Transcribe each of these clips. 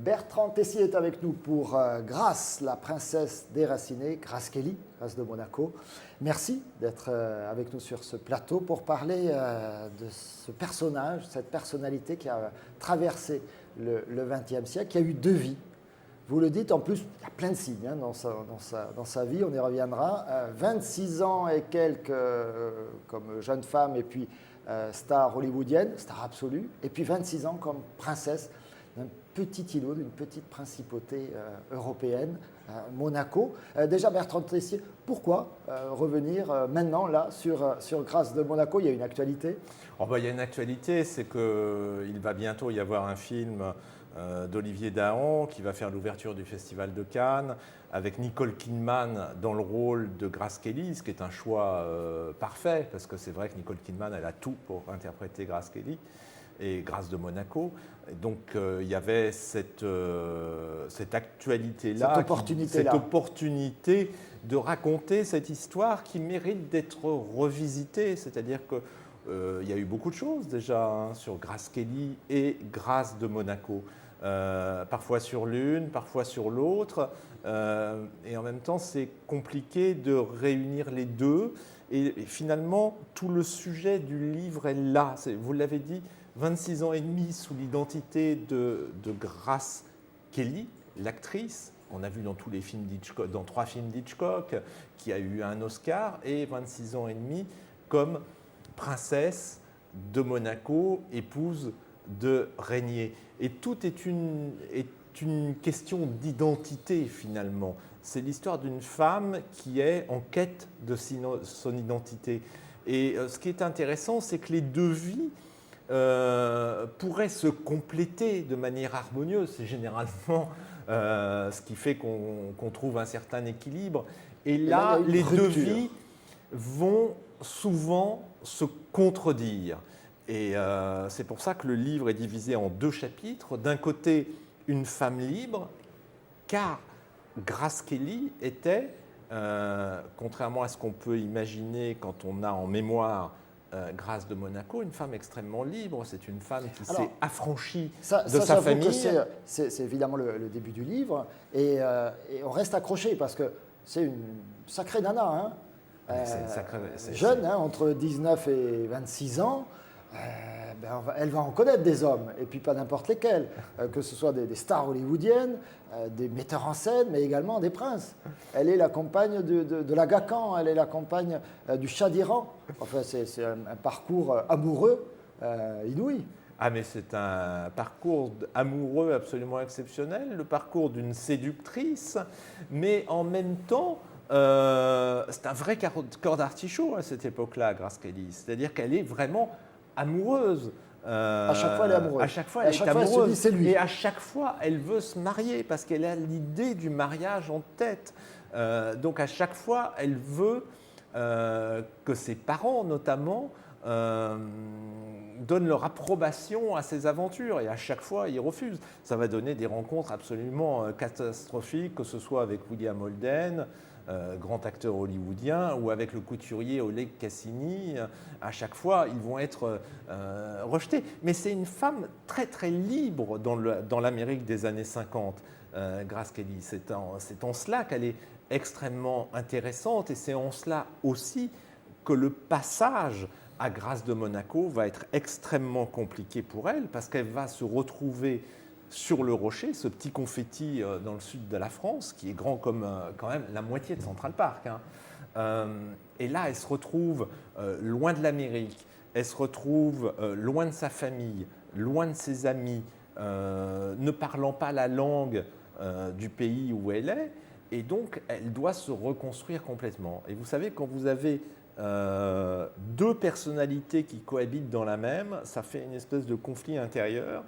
Bertrand Tessier est avec nous pour Grace, la princesse déracinée, Grace Kelly, Grace de Monaco. Merci d'être avec nous sur ce plateau pour parler de ce personnage, cette personnalité qui a traversé le XXe siècle, qui a eu deux vies. Vous le dites, en plus, il y a plein de signes dans sa vie, on y reviendra. 26 ans et quelques comme jeune femme et puis star hollywoodienne, star absolue, et puis 26 ans comme princesse d'un petit îlot, d'une petite principauté européenne, Monaco. Déjà, Bertrand Tessier, pourquoi revenir maintenant là sur Grace de Monaco? Il y a une actualité. Il y a une actualité, c'est qu'il va bientôt y avoir un film d'Olivier Dahan qui va faire l'ouverture du Festival de Cannes avec Nicole Kidman dans le rôle de Grace Kelly, ce qui est un choix parfait parce que c'est vrai que Nicole Kidman elle a tout pour interpréter Grace Kelly et Grace de Monaco. Et donc il y avait cette actualité-là, cette opportunité de raconter cette histoire qui mérite d'être revisitée, c'est-à-dire que il y a eu beaucoup de choses déjà sur Grace Kelly et Grace de Monaco. Parfois sur l'une, parfois sur l'autre. Et en même temps, c'est compliqué de réunir les deux. Et finalement, tout le sujet du livre est là. Vous l'avez dit, 26 ans et demi sous l'identité de Grace Kelly, l'actrice. On a vu dans tous les films d'Hitchcock, dans 3 films d'Hitchcock, qui a eu un Oscar, et 26 ans et demi comme princesse de Monaco, épouse de régner. Et tout est une question d'identité finalement. C'est l'histoire d'une femme qui est en quête de son identité. Et ce qui est intéressant, c'est que les deux vies pourraient se compléter de manière harmonieuse. C'est généralement ce qui fait qu'on trouve un certain équilibre. Et là, les deux vies vont souvent se contredire. Et c'est pour ça que le livre est divisé en 2 chapitres. D'un côté, une femme libre, car Grace Kelly était, contrairement à ce qu'on peut imaginer quand on a en mémoire Grace de Monaco, une femme extrêmement libre. C'est une femme qui s'est affranchie de sa famille. C'est évidemment le début du livre. Et on reste accroché parce que c'est une sacrée nana. Jeune, entre 19 et 26 ans. Elle va en connaître des hommes, et puis pas n'importe lesquels, que ce soit des stars hollywoodiennes, des metteurs en scène, mais également des princes. Elle est la compagne de l'Aga Khan, elle est la compagne du Shah d'Iran. Enfin, c'est un parcours amoureux inouï. Ah, mais c'est un parcours amoureux absolument exceptionnel, le parcours d'une séductrice, mais en même temps, c'est un vrai corps d'artichaut à cette époque-là, Grace Kelly. C'est-à-dire qu'elle est vraiment amoureuse. À chaque fois, elle est amoureuse. À chaque fois, elle est amoureuse. Elle se dit, c'est lui. Et à chaque fois, elle veut se marier parce qu'elle a l'idée du mariage en tête. Donc, à chaque fois, elle veut que ses parents, notamment, donnent leur approbation à ses aventures. Et à chaque fois, ils refusent. Ça va donner des rencontres absolument catastrophiques, que ce soit avec William Holden, grand acteur hollywoodien, ou avec le couturier Oleg Cassini. À chaque fois, ils vont être rejetés. Mais c'est une femme très très libre dans l'Amérique des années 50, Grace Kelly. C'est en cela qu'elle est extrêmement intéressante, et c'est en cela aussi que le passage à Grace de Monaco va être extrêmement compliqué pour elle, parce qu'elle va se retrouver sur le Rocher, ce petit confetti dans le sud de la France, qui est grand comme quand même la moitié de Central Park. Et là, elle se retrouve loin de l'Amérique, elle se retrouve loin de sa famille, loin de ses amis, ne parlant pas la langue du pays où elle est, et donc elle doit se reconstruire complètement. Et vous savez, quand vous avez 2 personnalités qui cohabitent dans la même, ça fait une espèce de conflit intérieur.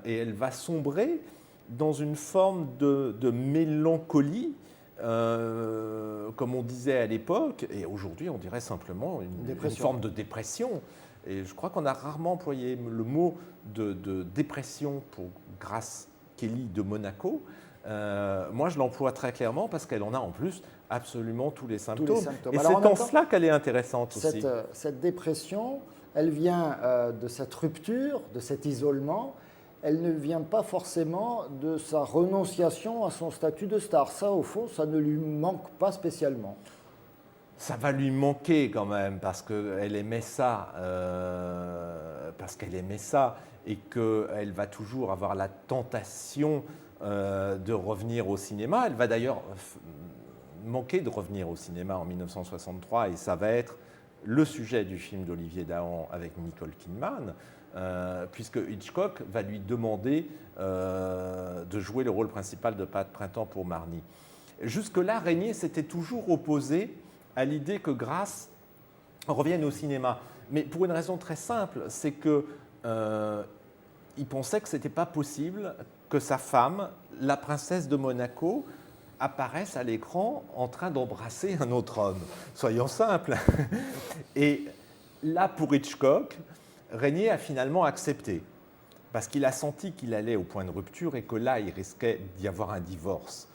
Et elle va sombrer dans une forme de mélancolie, comme on disait à l'époque, et aujourd'hui on dirait simplement une forme de dépression. Et je crois qu'on a rarement employé le mot de dépression pour Grace Kelly de Monaco. Moi je l'emploie très clairement parce qu'elle en a en plus absolument tous les symptômes. Et c'est en cela qu'elle est intéressante aussi. Cette dépression, elle vient de cette rupture, de cet isolement. elle ne vient pas forcément de sa renonciation à son statut de star. Ça, au fond, ça ne lui manque pas spécialement. Ça va lui manquer quand même parce qu'elle aimait ça, et qu'elle va toujours avoir la tentation de revenir au cinéma. Elle va d'ailleurs manquer de revenir au cinéma en 1963 et ça va être le sujet du film d'Olivier Dahan avec Nicole Kidman, puisque Hitchcock va lui demander de jouer le rôle principal de Printemps pour Marnie. Jusque-là, Regnier s'était toujours opposé à l'idée que Grasse revienne au cinéma. Mais pour une raison très simple, c'est qu'il pensait que ce n'était pas possible que sa femme, la princesse de Monaco, apparaisse à l'écran en train d'embrasser un autre homme. Soyons simples. Et là, pour Hitchcock, Regnier a finalement accepté, parce qu'il a senti qu'il allait au point de rupture et que là, il risquait d'y avoir un divorce.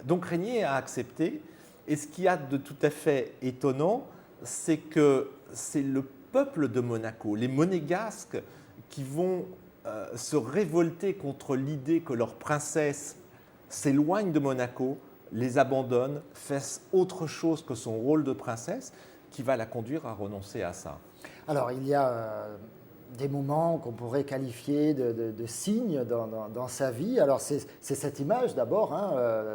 Donc Regnier a accepté. Et ce qu'il y a de tout à fait étonnant, c'est que c'est le peuple de Monaco, les Monégasques, qui vont se révolter contre l'idée que leur princesse s'éloigne de Monaco, les abandonne, fasse autre chose que son rôle de princesse, qui va la conduire à renoncer à ça. Alors, il y a des moments qu'on pourrait qualifier de signes dans sa vie. Alors, c'est cette image d'abord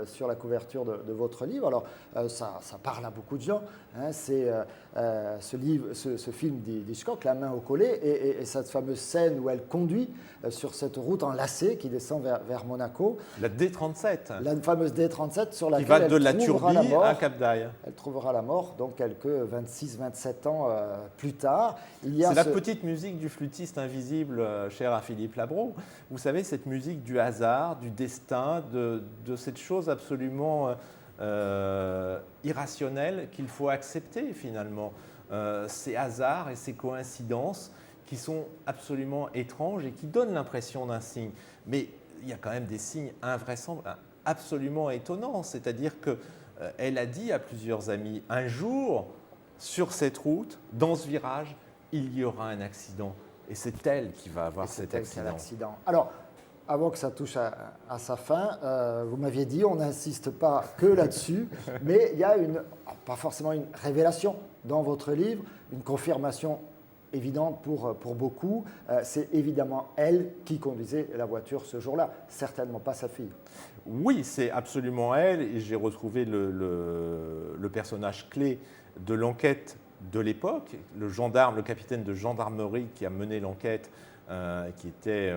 sur la couverture de votre livre. Alors, ça parle à beaucoup de gens. C'est ce film d'Hitchcock, La main au collet, et cette fameuse scène où elle conduit sur cette route enlacée qui descend vers Monaco. La D37. La fameuse D37 sur laquelle qui va de la Turbie à Cap d'Aille. Elle trouvera la mort donc quelques 26-27 ans plus tard. C'est la petite musique du flûtiste invisible cher à Philippe Labro. Vous savez, cette musique du hasard, du destin, de cette chose absolument irrationnelle qu'il faut accepter finalement. Ces hasards et ces coïncidences qui sont absolument étranges et qui donnent l'impression d'un signe. Mais il y a quand même des signes invraisemblables, absolument étonnants. C'est-à-dire qu'elle a dit à plusieurs amis, un jour, sur cette route, dans ce virage, il y aura un accident. Et c'est elle qui va avoir cet accident. Alors, avant que ça touche à sa fin, vous m'aviez dit, on n'insiste pas que là-dessus, mais il y a pas forcément une révélation dans votre livre, une confirmation évidente pour beaucoup. C'est évidemment elle qui conduisait la voiture ce jour-là, certainement pas sa fille. Oui, c'est absolument elle, et j'ai retrouvé le personnage clé de l'enquête de l'époque, le capitaine de gendarmerie qui a mené l'enquête, qui était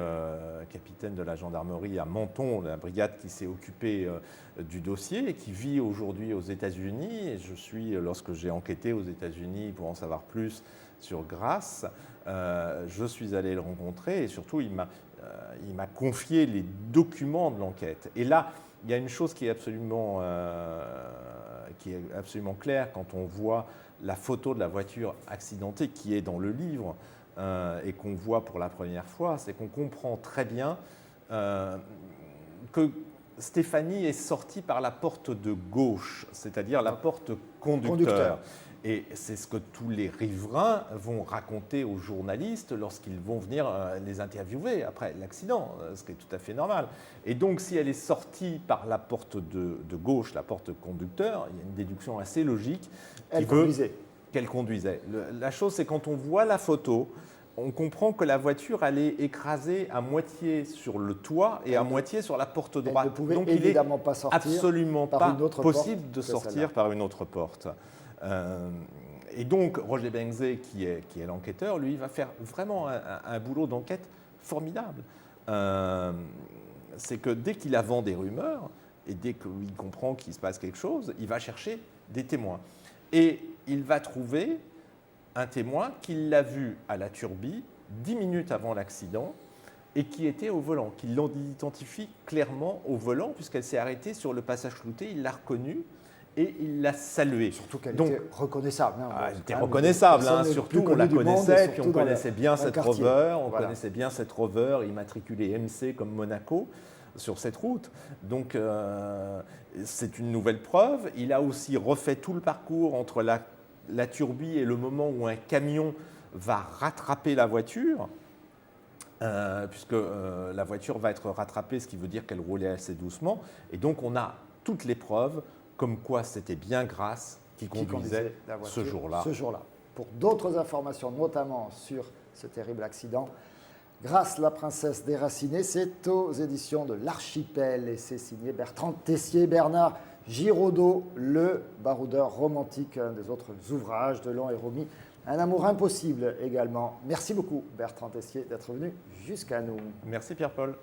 capitaine de la gendarmerie à Menton, la brigade qui s'est occupée du dossier et qui vit aujourd'hui aux États-Unis. Et lorsque j'ai enquêté aux États-Unis pour en savoir plus sur Grasse, je suis allé le rencontrer et surtout il m'a confié les documents de l'enquête. Et là, il y a une chose qui est absolument claire quand on voit la photo de la voiture accidentée qui est dans le livre et qu'on voit pour la première fois, c'est qu'on comprend très bien que Stéphanie est sortie par la porte de gauche, c'est-à-dire la porte conducteur. Et c'est ce que tous les riverains vont raconter aux journalistes lorsqu'ils vont venir les interviewer après l'accident, ce qui est tout à fait normal. Et donc, si elle est sortie par la porte de gauche, la porte conducteur, il y a une déduction assez logique qu'elle conduisait. La chose, c'est quand on voit la photo, on comprend que la voiture allait écraser à moitié sur le toit et à moitié sur la porte droite. Elle ne pouvait évidemment pas sortir absolument pas possible de sortir par une autre porte. Et donc, Roger Bengzé, qui est l'enquêteur, lui, va faire vraiment un boulot d'enquête formidable. C'est que dès qu'il avance des rumeurs, et dès qu'il comprend qu'il se passe quelque chose, il va chercher des témoins. Et il va trouver un témoin qui l'a vu à la Turbie 10 minutes avant l'accident et qui était au volant, qui l'identifie clairement au volant, puisqu'elle s'est arrêtée sur le passage clouté, il l'a reconnue. Et il l'a saluée. Surtout qu'elle était reconnaissable. Elle était reconnaissable, surtout on la connaissait, puis on connaissait bien cette Rover, connaissait bien cette Rover immatriculée MC comme Monaco sur cette route. Donc c'est une nouvelle preuve. Il a aussi refait tout le parcours entre la Turbie et le moment où un camion va rattraper la voiture. puisque la voiture va être rattrapée, ce qui veut dire qu'elle roulait assez doucement. Et donc, on a toutes les preuves comme quoi c'était bien Grasse qui conduisait ce jour-là. Pour d'autres informations, notamment sur ce terrible accident, Grasse, la princesse déracinée, c'est aux éditions de l'Archipel et c'est signé Bertrand Tessier, Bernard Giraudot, le baroudeur romantique, un des autres ouvrages de Laon et Romy. Un amour impossible également. Merci beaucoup Bertrand Tessier d'être venu jusqu'à nous. Merci Pierre-Paul.